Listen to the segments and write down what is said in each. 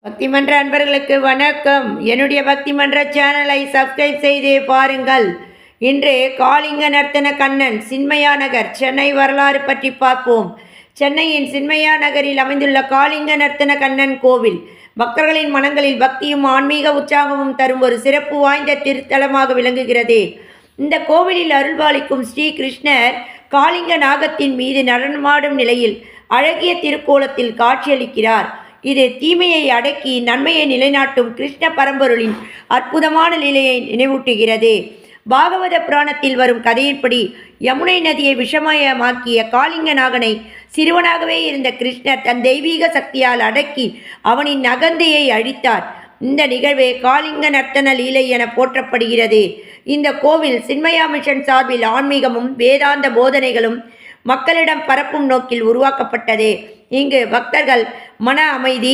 பக்தி மன்ற அன்பர்களுக்கு வணக்கம். என்னுடைய பக்தி மன்ற சேனலை சப்ஸ்கிரைப் செய்து பாருங்கள். இன்று காளிங்க நர்த்தன கண்ணன் சின்மயா நகர் சென்னை வரலாறு பற்றி பார்ப்போம். சென்னையின் சின்மயா நகரில் அமைந்துள்ள காளிங்க நர்த்தன கண்ணன் கோவில் பக்தர்களின் மனங்களில் பக்தியும் ஆன்மீக உற்சாகமும் தரும் ஒரு சிறப்பு வாய்ந்த திருத்தலமாக விளங்குகிறது. இந்த கோவிலில் அருள்பாலிக்கும் ஸ்ரீ கிருஷ்ணர் காளிங்க நாகத்தின் மீது நடனமாடும் நிலையில் அழகிய திருக்கோலத்தில் காட்சியளிக்கிறார். இது தீமையை அடக்கி நன்மையை நிலைநாட்டும் கிருஷ்ண பரம்பொருளின் அற்புதமான நிலையை நினைவூட்டுகிறது. பாகவத புராணத்தில் வரும் கதையின்படி யமுனை நதியை விஷமயமாக்கிய காளிங்க நாகனை சிறுவனாகவே இருந்த கிருஷ்ணர் தன் தெய்வீக சக்தியால் அடக்கி அவனின் அகந்தையை அழித்தார். இந்த நிகழ்வே காளிங்க நர்த்தன லீலை என போற்றப்படுகிறது. இந்த கோவில் சின்மயா மிஷன் சார்பில் ஆன்மீகமும் வேதாந்த போதனைகளும் மக்களிடம் பரப்பும் நோக்கில் உருவாக்கப்பட்டது. இங்கு பக்தர்கள் மன அமைதி,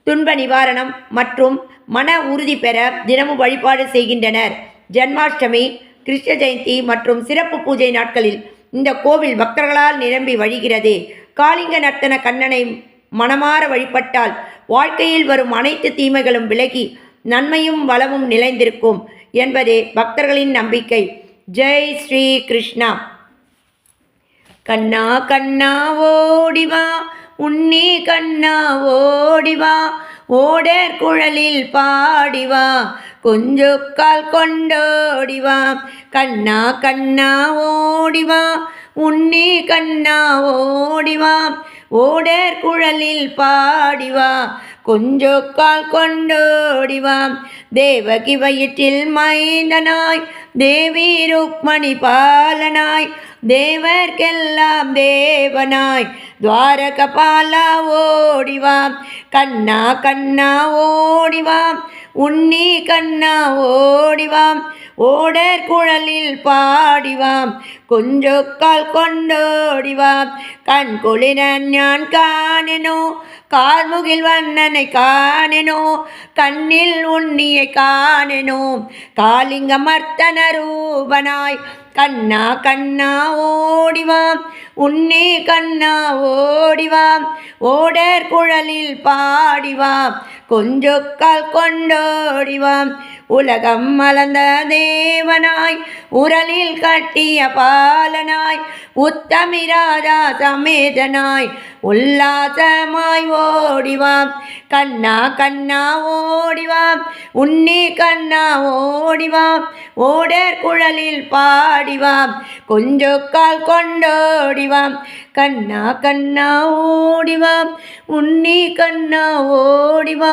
துன்ப நிவாரணம் மற்றும் மன உறுதி பெற தினமும் வழிபாடு செய்கின்றனர். ஜன்மாஷ்டமி, கிருஷ்ண ஜெயந்தி மற்றும் சிறப்பு பூஜை நாட்களில் இந்த கோவில் பக்தர்களால் நிரம்பி வழிகிறது. காளிங்க நர்த்தன கண்ணனை மனமாற வழிபட்டால் வாழ்க்கையில் வரும் அனைத்து தீமைகளும் விலகி நன்மையும் வளமும் நிலைந்திருக்கும் என்பதே பக்தர்களின் நம்பிக்கை. ஜெய் ஸ்ரீ கிருஷ்ணா. கண்ணா கண்ணா ஓடிவா, உன்னி கண்ணா ஓடிவா, ஓடர் குழலில் பாடிவா, கொஞ்சொக்கால் கொண்டோடிவா. கண்ணா கண்ணா ஓடிவா, உன்னி கண்ணா ஓடிவா, ஓடர் குழலில் பாடிவா, கொஞ்சொக்கால் கொண்டோடிவா. தேவகி வயிற்றில் மைந்தனாய், தேவி ருக்மணி பாலனாய், தேவர்க்கெல்லாம் தேவனாய், துவாரகபாலா ஓடிவா. கண்ணா கண்ணா ஓடிவா, உன்னி கண்ணா ஓடிவா, ஓடர் குழலில் பாடிவாம், கொஞ்சொக்கால் கொண்டோடிவாம். கண் குளிர ஞான் காணெனோ, கார்முகில் வண்ணனை காணெனோ, கண்ணில் உன்னியை காணெனோ, காளிங்க மர்த்தன ரூபனாய். கண்ணா கண்ணா ஓடிவாம், உன்னி கண்ணா ஓடிவாம், ஓடர் குழலில் பாடிவாம், கொஞ்சொக்கால் கொண்டோடிவாம். உலகம் மலர்ந்த தேவனாய், உரலில் கட்டிய பாலனாய், உத்தமிராதா சமேதனாய், உல்லாசமாய் ஓடிவாம். கண்ணா கண்ணா ஓடிவாம், உன்னி கண்ணா ஓடிவாம், ஓடர் குழலில் பாடிவாம், கொஞ்சொக்கால் கொண்டோடிவாம். கண்ணா கண்ணா ஓடிவாம், உன்னி கண்ணா ஓடிவாம்.